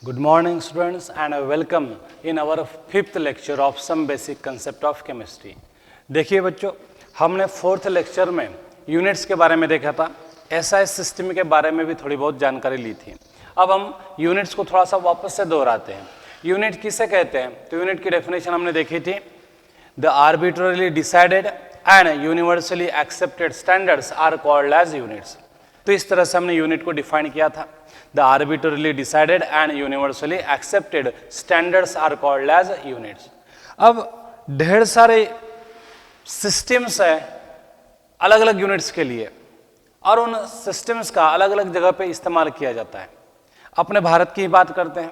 Good morning students and welcome in our fifth lecture of some basic concept of chemistry. देखिए बच्चों, हमने fourth lecture में units के बारे में देखा था, एसआई सिस्टम के बारे में भी थोड़ी बहुत जानकारी ली थी। अब हम यूनिट्स को थोड़ा सा वापस से दोहराते हैं। यूनिट किसे कहते हैं? तो यूनिट की डेफिनेशन हमने देखी थी, the arbitrarily decided and universally accepted standards are called as units. तो इस तरह से हमने यूनिट को डिफाइन किया था। The arbitrarily decided and universally accepted standards are called as units. अब ढेर सारे सिस्टम्स है अलग अलग यूनिट्स के लिए और उन सिस्टम्स का अलग अलग जगह पे इस्तेमाल किया जाता है। अपने भारत की बात करते हैं,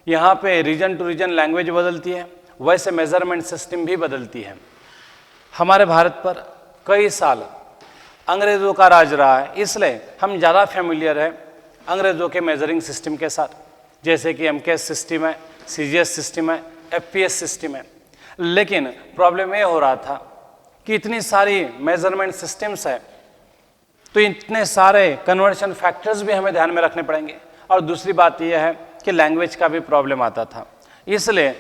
यहाँ पे रीजन टू रीजन लैंग्वेज बदलती है, वैसे मेजरमेंट सिस्टम भी बदलती है। हमारे भारत पर कई साल अंग्रेजों का राज रहा है, इसलिए हम ज़्यादा फेमिलियर है अंग्रेजों के मेजरिंग सिस्टम के साथ, जैसे कि एमकेएस सिस्टम है, सीजीएस सिस्टम है, एफपीएस सिस्टम है। लेकिन प्रॉब्लम ये हो रहा था कि इतनी सारी मेजरमेंट सिस्टम्स है तो इतने सारे कन्वर्शन फैक्टर्स भी हमें ध्यान में रखने पड़ेंगे, और दूसरी बात यह है कि लैंग्वेज का भी प्रॉब्लम आता था। इसलिए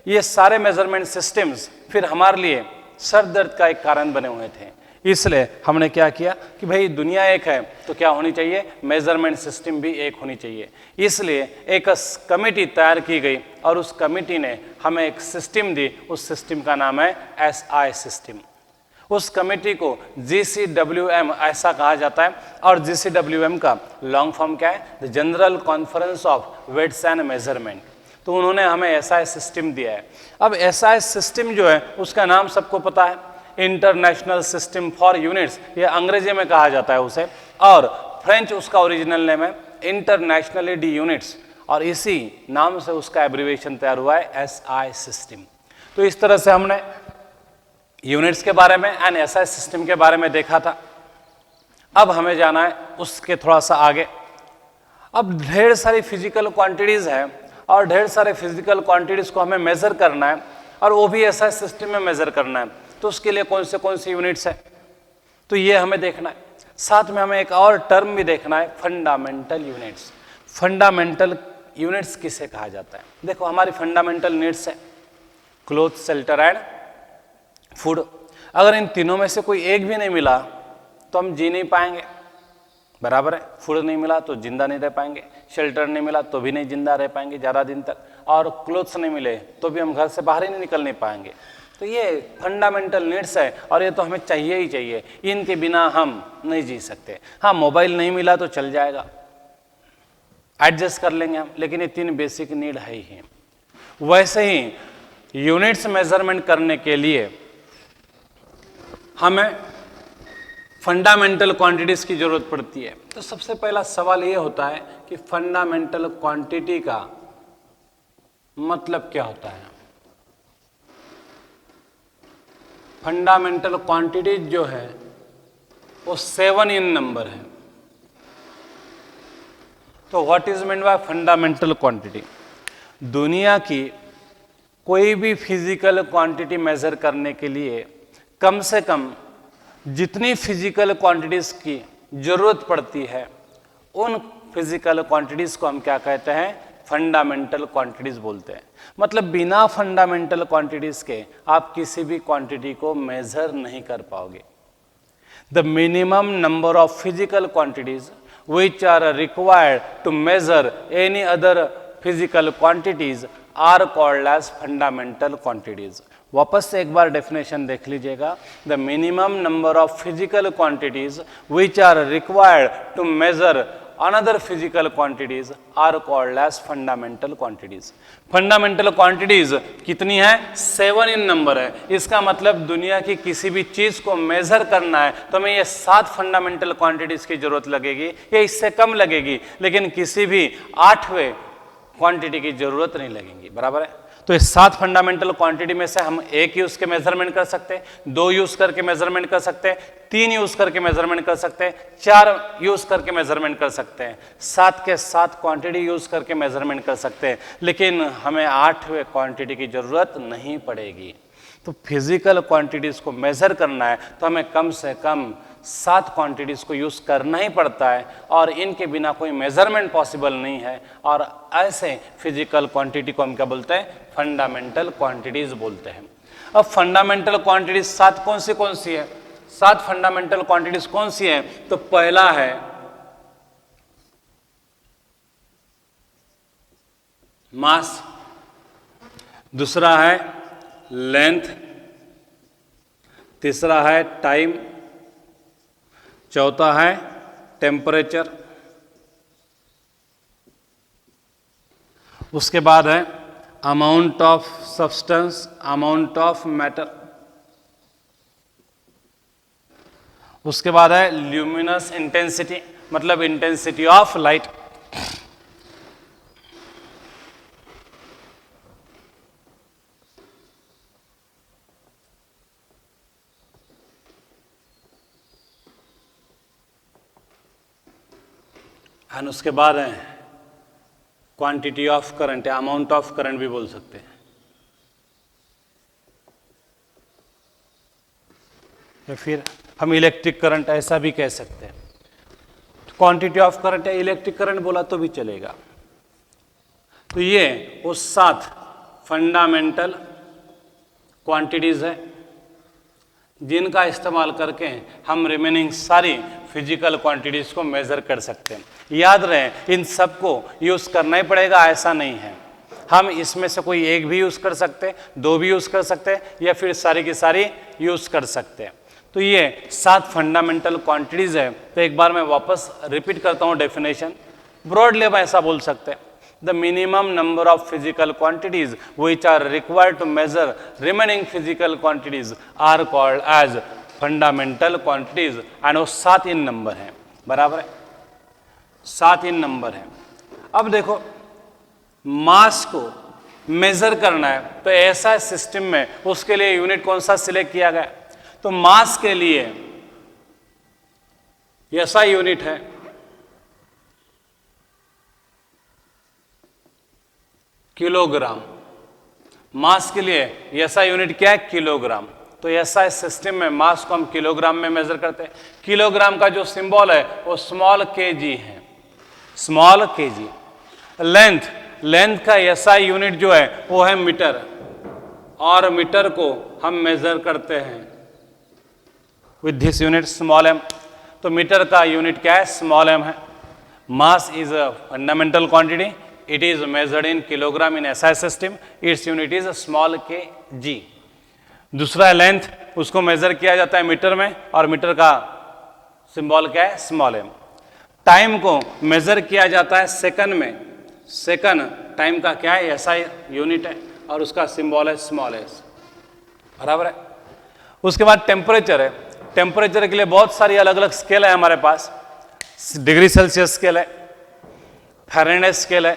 ये सारे मेजरमेंट सिस्टम्स फिर हमारे लिए सर दर्द का एक कारण बने हुए थे। इसलिए हमने क्या किया कि भाई दुनिया एक है तो क्या होनी चाहिए, मेजरमेंट सिस्टम भी एक होनी चाहिए। इसलिए एक कमेटी तैयार की गई और उस कमेटी ने हमें एक सिस्टम दी, उस सिस्टम का नाम है एसआई सिस्टम। उस कमेटी को GCWM ऐसा कहा जाता है, और GCWM का लॉन्ग फॉर्म क्या है? The general conference of weights and measurement. तो उन्होंने हमें एसआई सिस्टम दिया है। अब एसआई सिस्टम जो है उसका नाम सबको पता है, इंटरनेशनल सिस्टम फॉर यूनिट्स, ये अंग्रेजी में कहा जाता है उसे, और फ्रेंच उसका ओरिजिनल नेम है इंटरनेशनली डी यूनिट्स, और इसी नाम से उसका एब्रिविएशन तैयार हुआ है एसआई सिस्टम। तो इस तरह से हमने यूनिट्स के बारे में एंड एसआई सिस्टम के बारे में देखा था। अब हमें जाना है उसके थोड़ा सा आगे। अब ढेर सारी फिजिकल क्वांटिटीज है और ढेर सारे फिजिकल क्वांटिटीज को हमें मेजर करना है, और वो भी एसआई सिस्टम में मेजर करना है। तो उसके लिए कौन से यूनिट्स है, तो ये हमें देखना है। साथ में हमें एक और टर्म भी देखना है, फंडामेंटल यूनिट्स। फंडामेंटल यूनिट्स किसे कहा जाता है? देखो, हमारी फंडामेंटल यूनिट्स है क्लोथ, शेल्टर एंड फूड। अगर इन तीनों में से कोई एक भी नहीं मिला तो हम जी नहीं पाएंगे, बराबर है। फूड नहीं मिला तो जिंदा नहीं रह पाएंगे, शेल्टर नहीं मिला तो भी नहीं जिंदा रह पाएंगे ज़्यादा दिन तक, और क्लोथ्स नहीं मिले तो भी हम घर से बाहर ही नहीं निकल नहीं पाएंगे। तो ये फंडामेंटल नीड्स है और ये तो हमें चाहिए ही चाहिए, इनके बिना हम नहीं जी सकते। हाँ, मोबाइल नहीं मिला तो चल जाएगा, एडजस्ट कर लेंगे हम, लेकिन ये तीन बेसिक नीड है ही। वैसे ही यूनिट्स मेजरमेंट करने के लिए हमें फंडामेंटल क्वांटिटीज की जरूरत पड़ती है। तो सबसे पहला सवाल ये होता है कि फंडामेंटल क्वांटिटी का मतलब क्या होता है? फंडामेंटल क्वांटिटी जो है वो 7 इन नंबर है। तो what is mean by fundamental quantity? दुनिया की कोई भी फिजिकल क्वांटिटी मेजर करने के लिए कम से कम जितनी फिजिकल क्वांटिटीज की जरूरत पड़ती है उन फिजिकल क्वांटिटीज को हम क्या कहते हैं? फंडामेंटल क्वांटिटीज बोलते हैं। मतलब बिना फंडामेंटल क्वांटिटीज के आप किसी भी क्वांटिटी को मेजर नहीं कर पाओगे। The minimum number of physical quantities which are required to measure any other physical quantities are called as fundamental quantities. वापस से एक बार डेफिनेशन देख लीजिएगा। The minimum number of physical quantities which are required to measure another physical quantities are called as fundamental quantities. Fundamental quantities कितनी है? 7 इन number है। इसका मतलब दुनिया की किसी भी चीज को मेजर करना है तो हमें ये 7 फंडामेंटल क्वांटिटीज की जरूरत लगेगी, या इससे कम लगेगी, लेकिन किसी भी 8वें क्वांटिटी की जरूरत नहीं लगेगी, बराबर है। तो इस 7 फंडामेंटल क्वांटिटी में से हम 1 यूज के मेजरमेंट कर सकते हैं, 2 यूज करके मेजरमेंट कर सकते हैं, 3 यूज करके मेजरमेंट कर सकते हैं, 4 यूज करके मेजरमेंट कर सकते हैं, 7 के 7 क्वांटिटी यूज करके मेजरमेंट कर सकते हैं, लेकिन हमें 8वें क्वांटिटी की जरूरत नहीं पड़ेगी। तो फिजिकल क्वांटिटीज को मेजर करना है तो हमें कम से कम 7 क्वांटिटीज को यूज करना ही पड़ता है और इनके बिना कोई मेजरमेंट पॉसिबल नहीं है। और ऐसे फिजिकल क्वांटिटी को हम क्या बोलते हैं? फंडामेंटल क्वांटिटीज बोलते हैं। अब फंडामेंटल क्वांटिटीज 7 कौन सी है? 7 फंडामेंटल क्वांटिटीज कौन सी है? तो पहला है मास, दूसरा है लेंथ, तीसरा है टाइम, चौथा है टेम्परेचर, उसके बाद है amount of substance, amount of matter, उसके बाद है ल्यूमिनस इंटेंसिटी मतलब इंटेंसिटी ऑफ लाइट, और उसके बाद है क्वांटिटी ऑफ करंट या अमाउंट ऑफ करंट भी बोल सकते हैं, या फिर हम इलेक्ट्रिक करंट ऐसा भी कह सकते हैं। क्वांटिटी ऑफ करंट या इलेक्ट्रिक करंट बोला तो भी चलेगा। तो ये वो 7 फंडामेंटल क्वांटिटीज है जिनका इस्तेमाल करके हम रिमेनिंग सारी फिजिकल क्वांटिटीज को मेजर कर सकते हैं। याद रहे इन सबको यूज करना ही पड़ेगा ऐसा नहीं है, हम इसमें से कोई एक भी यूज कर सकते हैं, 2 भी यूज कर सकते हैं, या फिर सारी की सारी यूज कर सकते हैं। तो ये 7 फंडामेंटल क्वांटिटीज है। तो एक बार मैं वापस रिपीट करता हूँ डेफिनेशन, ब्रॉडली हम ऐसा बोल सकते हैं, the minimum number of physical quantities which are required to measure remaining physical quantities are called as fundamental quantities, and वो 7 इन नंबर है, बराबर है, 7 इन नंबर है। अब देखो मास को मेजर करना है तो ऐसा सिस्टम में उसके लिए यूनिट कौन सा सिलेक्ट किया गया? तो मास के लिए ऐसा यूनिट है किलोग्राम। मास के लिए ऐसा यूनिट क्या है? किलोग्राम। तो ऐसा सिस्टम में मास को हम किलोग्राम में मेजर करते हैं। किलोग्राम का जो सिंबल है वो स्मॉल केजी है, स्मॉल केजी। लेंथ का ऐसा यूनिट जो है वो है मीटर, और मीटर को हम मेजर करते हैं with this unit small M. तो मीटर का यूनिट क्या है? स्मॉल एम है। Mass is a fundamental quantity, it is measured in kilogram in SI system, its unit is small K G. दूसरा है लेंथ, उसको मेजर किया जाता है मीटर में, और मीटर का सिंबल क्या है? Small M. टाइम को मेजर किया जाता है सेकंड में, सेकंड टाइम का क्या है? एसआई यूनिट है, और उसका सिंबल है स्मॉल एस, बराबर है। उसके बाद टेम्परेचर है। टेम्परेचर के लिए बहुत सारी अलग अलग स्केल है हमारे पास, डिग्री सेल्सियस स्केल है, फ़ारेनहाइट स्केल है,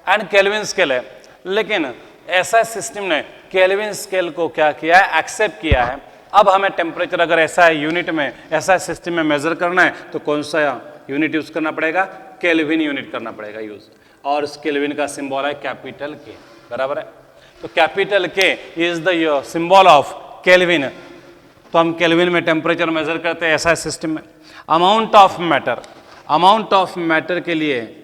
एंड केल्विन स्केल है। लेकिन ऐसा सिस्टम ने केल्विन स्केल को क्या किया है? एक्सेप्ट किया है। अब हमें टेम्परेचर अगर ऐसा यूनिट में, ऐसा सिस्टम में मेजर करना है तो कौन सा यूनिट यूज करना पड़ेगा? केल्विन यूनिट करना पड़ेगा यूज, और इस केल्विन का सिंबल है कैपिटल के, बराबर है। तो कैपिटल के is the symbol of kelvin. तो हम केल्विन में टेम्परेचर मेजर करते हैं ऐसा सिस्टम में। Amount of matter, amount of matter के लिए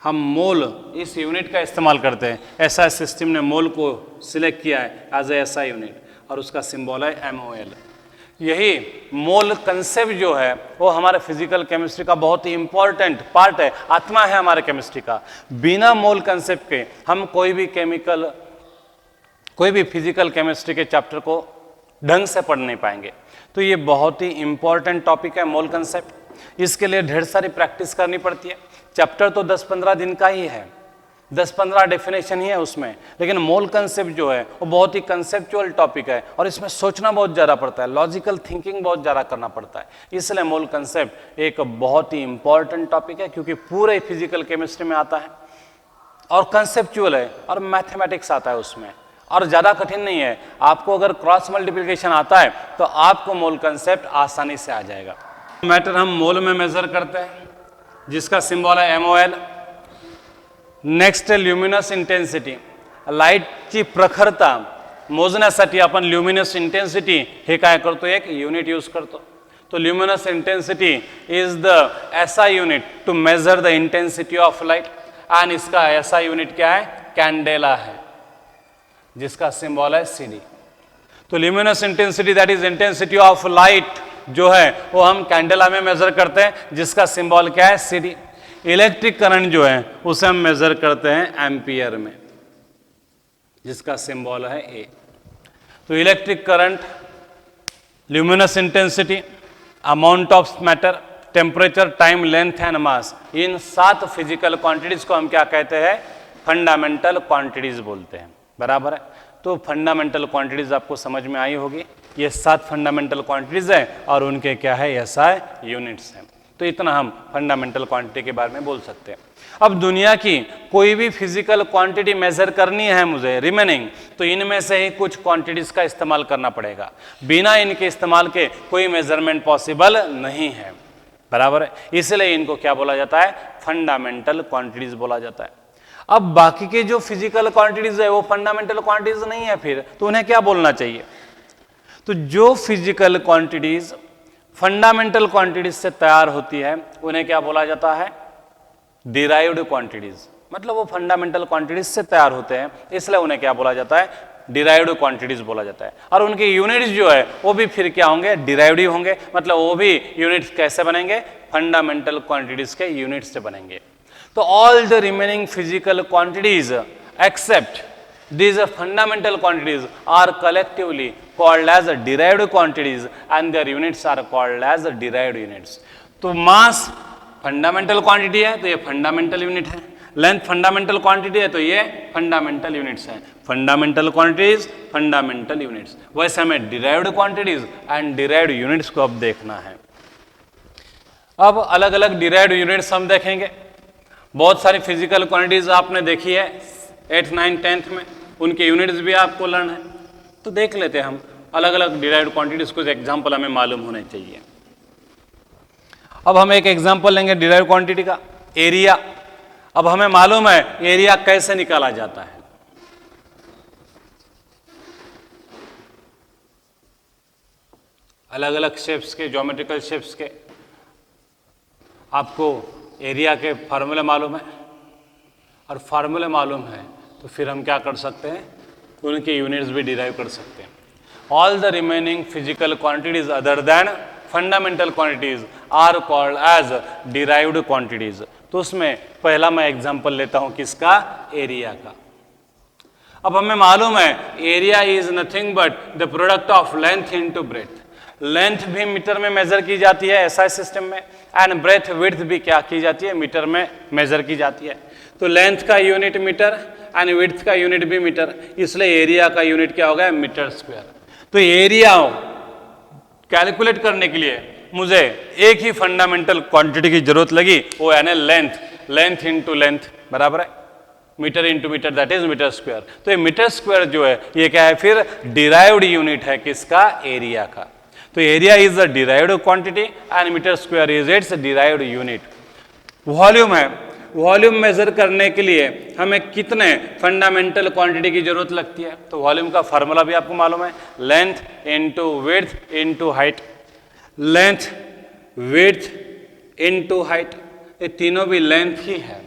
हम मोल इस यूनिट का इस्तेमाल करते हैं। ऐसा सिस्टम ने मोल को सिलेक्ट किया है एज ए ऐसा यूनिट, और उसका सिंबल है MOL। यही मोल कंसेप्ट जो है वो हमारे फिजिकल केमिस्ट्री का बहुत ही इंपॉर्टेंट पार्ट है, आत्मा है हमारे केमिस्ट्री का। बिना मोल कंसेप्ट के हम कोई भी फिजिकल केमिस्ट्री के चैप्टर को ढंग से पढ़ नहीं पाएंगे। तो ये बहुत ही इंपॉर्टेंट टॉपिक है मोल कंसेप्ट। इसके लिए ढेर सारी प्रैक्टिस करनी पड़ती है। चैप्टर तो 10-15 दिन का ही है, 10-15 डेफिनेशन ही है उसमें, लेकिन मोल कंसेप्ट जो है वो बहुत ही कंसेप्चुअल टॉपिक है, और इसमें सोचना बहुत ज़्यादा पड़ता है, लॉजिकल थिंकिंग बहुत ज़्यादा करना पड़ता है। इसलिए मोल कंसेप्ट एक बहुत ही इंपॉर्टेंट टॉपिक है, क्योंकि पूरे फिजिकल केमिस्ट्री में आता है, और कंसेप्चुअल है, और मैथमेटिक्स आता है उसमें, और ज़्यादा कठिन नहीं है। आपको अगर क्रॉस मल्टीप्लिकेशन आता है तो आपको मोल कंसेप्ट आसानी से आ जाएगा। मैटर हम मोल में मेजर करते हैं, जिसका सिंबल है MOL। नेक्स्ट ल्युमिनस इंटेन्सिटी, लाईटची प्रखरता मोजण्यासाठी आपण ल्युमिनस इंटेन्सिटी हे काय करतो? एक युनिट यूज करतो। तो luminous intensity is the SI unit to measure the intensity of light, and इसका एसआई यूनिट क्या है? कैंडेला है, जिसका सिंबल है CD। तो luminous intensity that is intensity of light जो है वो हम कैंडेला में मेजर करते हैं, जिसका सिंबल क्या है? CD। इलेक्ट्रिक करंट जो है उसे हम मेजर करते हैं एम्पियर में, जिसका सिंबल है A। तो electric current, luminous intensity, amount of matter, temperature, time, length and mass, in 7 physical quantities को हम क्या कहते हैं? फंडामेंटल क्वांटिटीज बोलते हैं, बराबर है। तो फंडामेंटल क्वांटिटीज आपको समझ में आई होगी। ये 7 फंडामेंटल क्वांटिटीज हैं और उनके क्या है? एसआई यूनिट्स हैं। तो इतना हम फंडामेंटल क्वांटिटी के बारे में बोल सकते हैं। अब दुनिया की कोई भी फिजिकल क्वांटिटी मेजर करनी है मुझे रिमेनिंग, तो इनमें से ही कुछ क्वांटिटीज का इस्तेमाल करना पड़ेगा। बिना इनके इस्तेमाल के कोई मेजरमेंट पॉसिबल नहीं है, बराबर है। इसलिए इनको क्या बोला जाता है? फंडामेंटल क्वांटिटीज बोला जाता है। अब बाकी के जो फिजिकल क्वांटिटीज है वो फंडामेंटल क्वांटिटीज नहीं है, फिर तो उन्हें क्या बोलना चाहिए? तो जो फिजिकल क्वांटिटीज फंडामेंटल क्वांटिटीज से तैयार होती है उन्हें क्या बोला जाता है? Derived quantities. मतलब वो फंडामेंटल क्वांटिटीज से तैयार होते हैं, इसलिए उन्हें क्या बोला जाता है? डिराइव्ड क्वांटिटीज बोला जाता है। और उनके यूनिट्स जो है वो भी फिर क्या होंगे? डिराइव्ड ही होंगे। मतलब वो भी यूनिट्स कैसे बनेंगे? फंडामेंटल क्वांटिटीज के यूनिट्स से बनेंगे। तो all the remaining physical quantities except these fundamental quantities are collectively called as derived quantities and their units are called as derived units. तो मास फंडामेंटल क्वांटिटी है तो ये फंडामेंटल यूनिट है, लेंथ फंडामेंटल क्वांटिटी है तो ये फंडामेंटल यूनिट्स हैं। Fundamental quantities, fundamental units. वैसे हमें derived quantities and derived units को अब देखना है। अब अलग अलग डिराइव्ड यूनिट्स हम देखेंगे। बहुत सारी फिजिकल क्वांटिटीज आपने देखी है 8th, 9th, 10th में, उनके यूनिट्स भी आपको लर्न है। तो देख लेते हैं हम अलग अलग डिराइव्ड क्वांटिटीज, कुछ एग्जांपल हमें मालूम होने चाहिए। अब हम एक एग्जांपल लेंगे डिराइव्ड क्वांटिटी का, एरिया। अब हमें मालूम है एरिया कैसे निकाला जाता है। अलग अलग शेप्स के, ज्योमेट्रिकल शेप्स के आपको एरिया के फार्मूले मालूम है, और फार्मूले मालूम है तो फिर हम क्या कर सकते हैं? उनके यूनिट्स भी डिराइव कर सकते हैं। All the remaining physical quantities other than fundamental quantities are called as derived quantities. तो उसमें पहला मैं एग्जांपल लेता हूं किसका? एरिया का। अब हमें मालूम है area is nothing but the product of length into breadth. Length भी मीटर में मेजर की जाती है एसआई सिस्टम में, एंड ब्रेथ विड्थ भी क्या की जाती है? मीटर में मेजर की जाती है। तो लेंथ का यूनिट मीटर एंड विड्थ का यूनिट भी मीटर, इसलिए एरिया का यूनिट क्या होगा? Metre square. तो एरिया कैलकुलेट करने के लिए मुझे एक ही फंडामेंटल क्वांटिटी की जरूरत लगी, वो यानी लेंथ। लेंथ इंटू लेंथ बराबर है metre into metre, that is metre square. तो ये मीटर स्क्वायर जो है ये क्या है? फिर डिराइव्ड यूनिट है किसका? एरिया का। तो area is a derived quantity and metre square is its derived unit. Volume है, वॉल्यूम मेजर करने के लिए हमें कितने फंडामेंटल क्वांटिटी की जरूरत लगती है? तो वॉल्यूम का फार्मूला भी आपको मालूम है, length into width into height. Length, width into height, ये तीनों भी लेंथ ही है।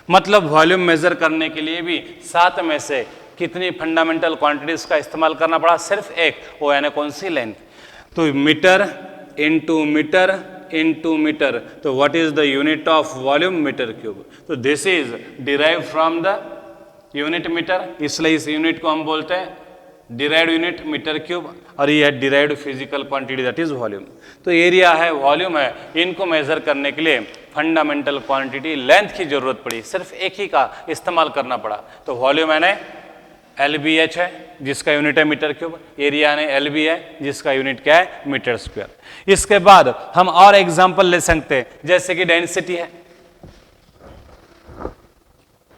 मतलब वॉल्यूम मेजर करने के लिए भी 7 में से कितनी फंडामेंटल क्वांटिटीज का इस्तेमाल करना पड़ा? सिर्फ एक, वो यानी कौन सी? लेंथ। तो metre into metre into meter. So what is the unit of volume? Meter cube. So this is derived from the unit meter, इसलिए इस यूनिट को हम बोलते हैं डिराइव्ड यूनिट मीटर क्यूब, और ये है derived physical quantity that is volume. तो एरिया है, वॉल्यूम है, इनको मेजर करने के लिए फंडामेंटल क्वांटिटी लेंथ की जरूरत पड़ी, सिर्फ एक ही का इस्तेमाल करना पड़ा। तो वॉल्यूम यानी LBH है जिसका यूनिट है मीटर क्यूब, एरिया यानी LB है जिसका यूनिट क्या है? Metre square. इसके बाद हम और एग्जांपल ले सकते हैं, जैसे कि डेंसिटी है।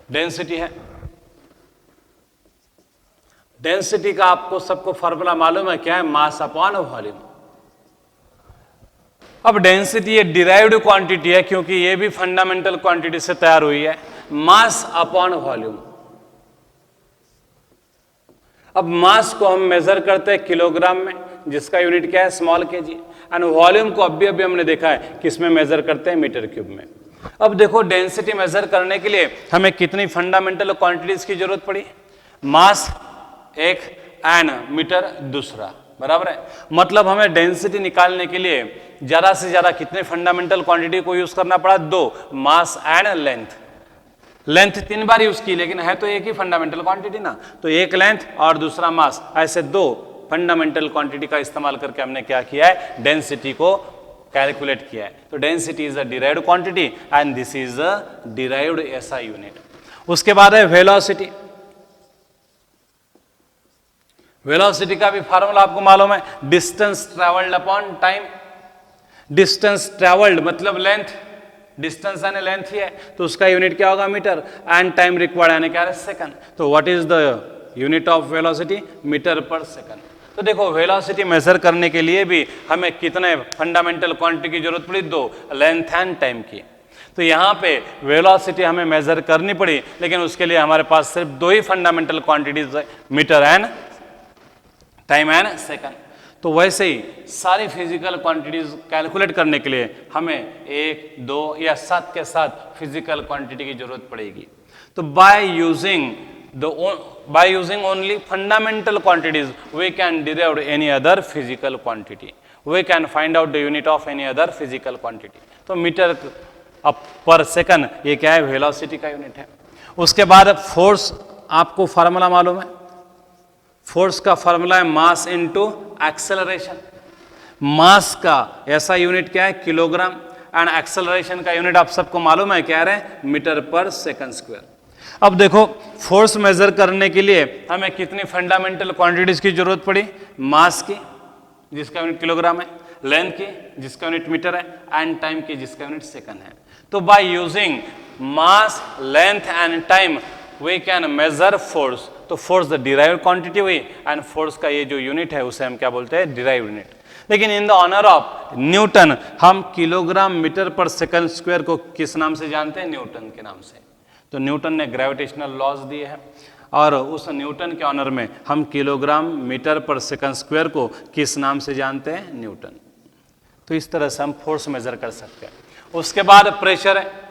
डेंसिटी है, डेंसिटी का आपको सबको फॉर्मूला मालूम है, क्या है? Mass upon volume. अब डेंसिटी ये डिराइव्ड क्वांटिटी है क्योंकि ये भी फंडामेंटल क्वांटिटी से तैयार हुई है, मास अपॉन वॉल्यूम। अब मास को हम मेजर करते हैं किलोग्राम में, जिसका यूनिट क्या है स्मॉल केजी, एंड वॉल्यूम को अभी हमने देखा है किसमें मेजर करते हैं मीटर क्यूब में। अब देखो डेंसिटी मेजर करने के लिए हमें कितनी फंडामेंटल क्वांटिटीज की जरूरत पड़ी, मास एक एंड मीटर दूसरा, बराबर है। मतलब हमें डेंसिटी निकालने के लिए ज्यादा से ज्यादा कितने फंडामेंटल क्वांटिटी को यूज करना पड़ा, 2, mass and length. Length 3 bar use की लेकिन है तो एक ही फंडामेंटल क्वांटिटी ना, तो एक लेंथ और दूसरा मास, ऐसे 2 फंडामेंटल क्वांटिटी का इस्तेमाल करके हमने क्या किया है, डेंसिटी को कैलकुलेट किया है। तो density is a derived quantity and this is a derived SI unit. उसके बाद है वेलोसिटी। वेलोसिटी का भी फार्मूला आपको मालूम है, distance travelled upon time. Distance travelled मतलब लेंथ, डिस्टेंस यानी लेंथ ही है तो उसका यूनिट क्या होगा मीटर, एंड टाइम रिक्वायर्ड यानी क्या है सेकंड। तो what is the unit of velocity, metre per second. तो देखो वेलोसिटी मेजर करने के लिए भी हमें कितने फंडामेंटल क्वांटिटी की जरूरत पड़ी, 2, लेंथ एंड टाइम की। तो यहाँ पे वेलोसिटी हमें मेजर करनी पड़ी लेकिन उसके लिए हमारे पास सिर्फ 2 ही फंडामेंटल क्वांटिटीज है, metre and time and second. तो वैसे ही सारी फिजिकल क्वांटिटीज कैलकुलेट करने के लिए हमें 1, 2 या 7 के साथ फिजिकल क्वांटिटी की जरूरत पड़ेगी। तो by using only fundamental quantities we can derive any other physical quantity, we can find out the unit of any other physical quantity. तो मीटर पर सेकंड ये क्या है, वेलोसिटी का यूनिट है। उसके बाद फोर्स, आपको फार्मूला मालूम है, फोर्स का फार्मूला है मास इनटू एक्सेलरेशन। मास का ऐसा यूनिट क्या है, किलोग्राम, एंड एक्सेलरेशन का यूनिट आप सबको मालूम है क्या है, मीटर पर सेकंड स्क्वायर। अब देखो फोर्स मेजर करने के लिए हमें कितनी फंडामेंटल क्वांटिटीज की जरूरत पड़ी, मास की जिसका यूनिट किलोग्राम है, लेंथ की जिसका यूनिट मीटर है, एंड टाइम की जिसका यूनिट सेकंड है। तो by using mass, length and time we can measure force. तो फोर्स द डिराइव्ड क्वांटिटी हुई एंड फोर्स का ये जो यूनिट है उसे हम क्या बोलते हैं, डिराइव्ड यूनिट। लेकिन in the honour of Newton हम kilogram metre per second square को किस नाम से जानते हैं, न्यूटन के नाम से। तो न्यूटन ने ग्रेविटेशनल लॉज दिए हैं और उस न्यूटन के ऑनर में हम kilogram metre per second square को किस नाम से जानते हैं, न्यूटन। तो इस तरह से हम फोर्स मेजर कर सकते हैं। उसके बाद प्रेशर है,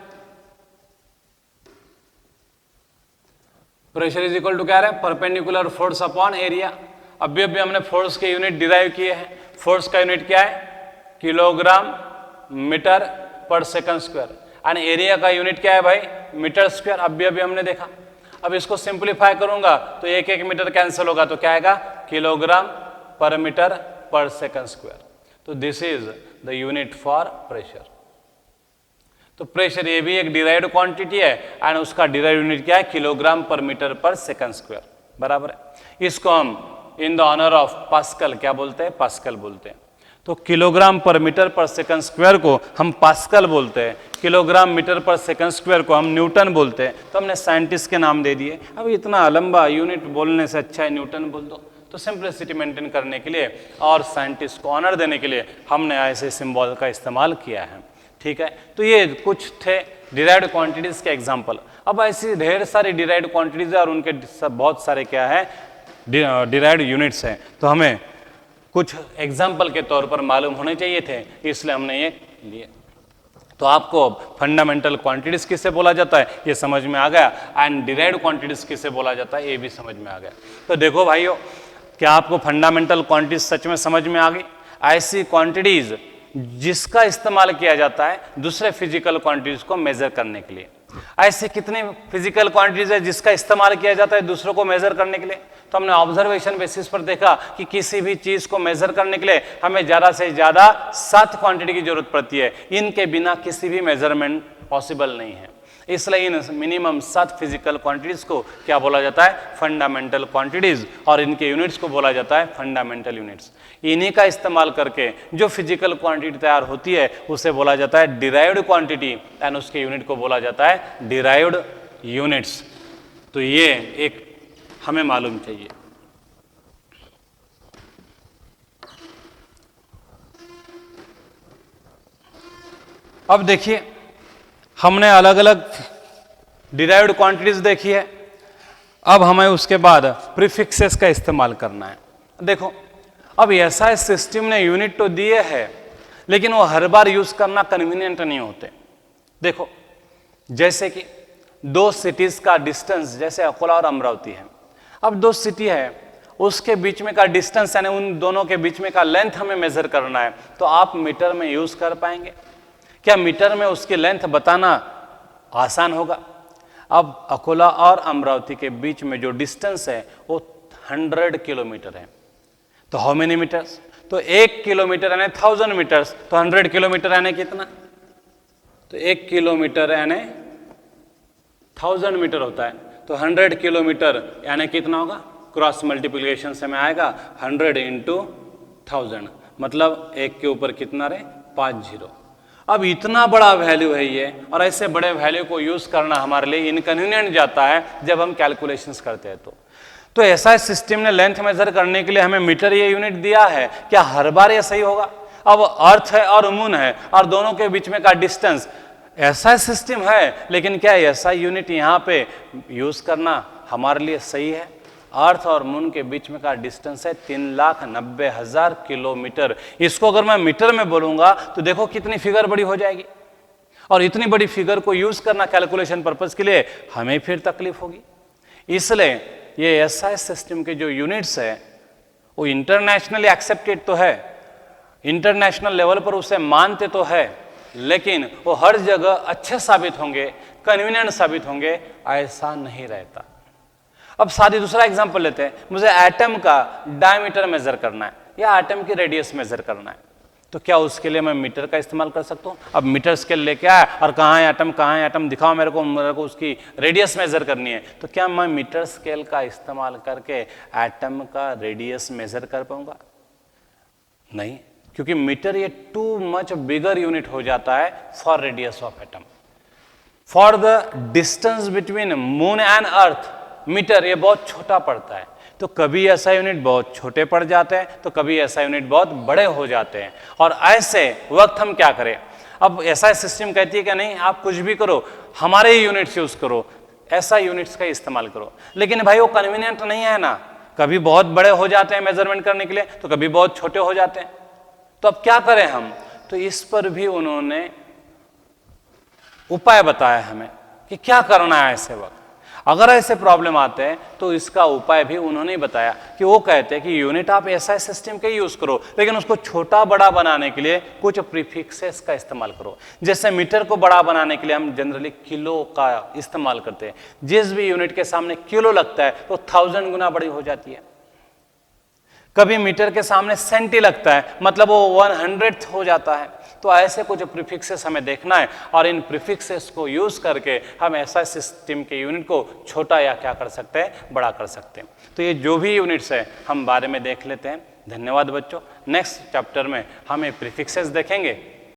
प्रेशर इज इक्वल टू क्या है, परपेंडिकुलर फोर्स अपॉन एरिया। अभी हमने फोर्स के यूनिट डिराइव किए हैं। फोर्स का यूनिट क्या है, kilogram metre per second square, and area का यूनिट क्या है भाई, मीटर स्क्वायर। अभी हमने देखा। अब इसको सिंप्लीफाई करूंगा तो 1 मीटर कैंसिल होगा तो क्या आएगा, किलोग्राम पर मीटर पर सेकंड स्क्वायर। तो this is the unit for pressure. तो प्रेशर ये भी एक डिराइव्ड क्वांटिटी है एंड उसका डिराइव्ड यूनिट क्या है, किलोग्राम पर मीटर पर सेकंड स्क्वायर, बराबर है। इसको हम in the honour of Pascal क्या बोलते हैं, पास्कल बोलते हैं। तो किलोग्राम पर मीटर पर सेकंड स्क्वायर को हम पास्कल बोलते हैं, kilogram metre per second square को हम न्यूटन बोलते हैं। तो हमने साइंटिस्ट के नाम दे दिए। अब इतना लंबा यूनिट बोलने से अच्छा है न्यूटन बोल दो। तो सिंपलिसिटी मेंटेन करने के लिए और साइंटिस्ट को ऑनर देने के लिए हमने ऐसे सिंबल का इस्तेमाल किया है, ठीक है। तो ये कुछ थे डिराइव्ड क्वांटिटीज के एग्जांपल। अब ऐसी ढेर सारी डिराइव्ड क्वांटिटीज है और उनके बहुत सारे क्या है, डिराइव्ड यूनिट्स हैं। तो हमें कुछ एग्जाम्पल के तौर पर मालूम होने चाहिए थे, इसलिए हमने ये लिए। तो आपको फंडामेंटल क्वांटिटीज किसे बोला जाता है ये समझ में आ गया, एंड डिराइव्ड क्वांटिटीज किसे बोला जाता है ये भी समझ में आ गया। तो देखो भाइयों, क्या आपको फंडामेंटल क्वांटिटीज सच में समझ में आ गई? ऐसी क्वांटिटीज जिसका इस्तेमाल किया जाता है दूसरे फिजिकल क्वांटिटीज को मेजर करने के लिए। ऐसे कितने फिजिकल क्वांटिटीज है जिसका इस्तेमाल किया जाता है दूसरों को मेजर करने के लिए? तो हमने ऑब्जर्वेशन बेसिस पर देखा कि किसी भी चीज को मेजर करने के लिए हमें ज्यादा से ज्यादा 7 क्वांटिटी की जरूरत पड़ती है। इनके बिना किसी भी मेजरमेंट पॉसिबल नहीं है। इसलिए इन मिनिमम 7 फिजिकल क्वांटिटीज को क्या बोला जाता है? फंडामेंटल क्वांटिटीज, और इनके यूनिट्स को बोला जाता है फंडामेंटल यूनिट्स। इन्हीं का इस्तेमाल करके जो फिजिकल क्वांटिटी तैयार होती है उसे बोला जाता है डिराइव्ड क्वांटिटी, एंड उसके यूनिट को बोला जाता है डिराइव्ड यूनिट्स। तो ये एक हमें मालूम चाहिए। अब देखिए, हमने अलग अलग डिराइव्ड क्वांटिटीज देखी है। अब हमें उसके बाद प्रीफिक्सेस का इस्तेमाल करना है। देखो, अब SI सिस्टम ने यूनिट तो दिए है, लेकिन वो हर बार यूज करना कन्वीनियंट नहीं होते। देखो, जैसे कि दो सिटीज का डिस्टेंस, जैसे अकोला और अमरावती है। अब दो सिटी है, उसके बीच में का डिस्टेंस यानी उन दोनों के बीच में का लेंथ हमें मेजर करना है, तो आप मीटर में यूज कर पाएंगे क्या? मीटर में उसकी लेंथ बताना आसान होगा। अब अकोला और अमरावती के बीच में जो डिस्टेंस है वो 100 किलोमीटर है, तो हाउ मेनी मीटर्स? तो 1 किलोमीटर यानी 1000 मीटर्स, तो 100 किलोमीटर यानी कितना? तो 1 किलोमीटर यानी 1000 मीटर होता है, तो 100 किलोमीटर यानी कितना होगा? क्रॉस मल्टीप्लिकेशन से में आएगा 100 इंटू 1000, मतलब 1 के ऊपर कितना रहे? 5 जीरो। अब इतना बड़ा वैल्यू है ये, और ऐसे बड़े वैल्यू को यूज करना हमारे लिए इनकन्वीनियंट जाता है जब हम कैलकुलेशंस करते हैं। तो ऐसा सिस्टम ने लेंथ मेजर करने के लिए हमें मीटर ये यूनिट दिया है, क्या हर बार ये सही होगा? अब अर्थ है और मून है और दोनों के बीच में का डिस्टेंस, ऐसा सिस्टम है, लेकिन क्या ऐसा यूनिट यहाँ पे यूज करना हमारे लिए सही है? अर्थ और मून के बीच में का डिस्टेंस है 3,90,000 किलोमीटर। इसको अगर मैं मीटर में बोलूंगा तो देखो कितनी फिगर बड़ी हो जाएगी, और इतनी बड़ी फिगर को यूज करना कैलकुलेशन पर्पज के लिए हमें फिर तकलीफ होगी। इसलिए ये एसआई सिस्टम के जो यूनिट्स है वो इंटरनेशनली एक्सेप्टेड तो है, इंटरनेशनल लेवल पर उसे मानते तो है, लेकिन वो हर जगह अच्छे साबित होंगे, कन्वीनियंट साबित होंगे, ऐसा नहीं रहता। अब सादी दूसरा एग्जांपल लेते हैं, मुझे एटम का डायमीटर मेजर करना है या एटम की रेडियस मेजर करना है, तो क्या उसके लिए मैं मीटर का इस्तेमाल कर सकता हूँ? अब मीटर स्केल लेके आया और कहाँ है एटम दिखाओ मेरे को उसकी रेडियस मेजर करनी है, तो क्या मैं मीटर स्केल का इस्तेमाल करके एटम का रेडियस मेजर कर पाऊंगा? नहीं, क्योंकि मीटर ये टू मच बिगर यूनिट हो जाता है for radius of atom. For the distance between moon and earth metre ये बहुत छोटा पड़ता है, तो कभी ऐसा यूनिट बहुत छोटे पड़ जाते हैं तो कभी ऐसा यूनिट बहुत बड़े हो जाते हैं। और ऐसे वक्त हम क्या करें? अब ऐसा सिस्टम कहती है कि नहीं आप कुछ भी करो, हमारे ही यूनिट्स यूज करो, ऐसा यूनिट्स का इस्तेमाल करो, लेकिन भाई वो कन्वीनियंट नहीं है ना, कभी बहुत बड़े हो जाते हैं मेजरमेंट करने के लिए तो कभी बहुत छोटे हो जाते हैं, तो अब क्या करें हम? तो इस पर भी उन्होंने उपाय बताया हमें कि क्या करना है ऐसे वक्त। अगर ऐसे प्रॉब्लम आते हैं तो इसका उपाय भी उन्होंने बताया कि वो कहते हैं कि यूनिट आप ऐसा सिस्टम के यूज करो, लेकिन उसको छोटा बड़ा बनाने के लिए कुछ प्रीफिक्सेस का इस्तेमाल करो। जैसे मीटर को बड़ा बनाने के लिए हम जनरली किलो का इस्तेमाल करते हैं, जिस भी यूनिट के सामने किलो लगता है तो 1000 गुना बड़ी हो जाती है। कभी मीटर के सामने सेंटी लगता है, मतलब वो 100th हो जाता है। तो ऐसे कुछ प्रीफिक्सेस हमें देखना है और इन प्रीफिक्सेस को यूज करके हम ऐसा सिस्टम के यूनिट को छोटा या क्या कर सकते हैं, बड़ा कर सकते हैं। तो ये जो भी यूनिट्स है हम बारे में देख लेते हैं। धन्यवाद बच्चों। नेक्स्ट चैप्टर में हम ये प्रीफिक्सेस देखेंगे।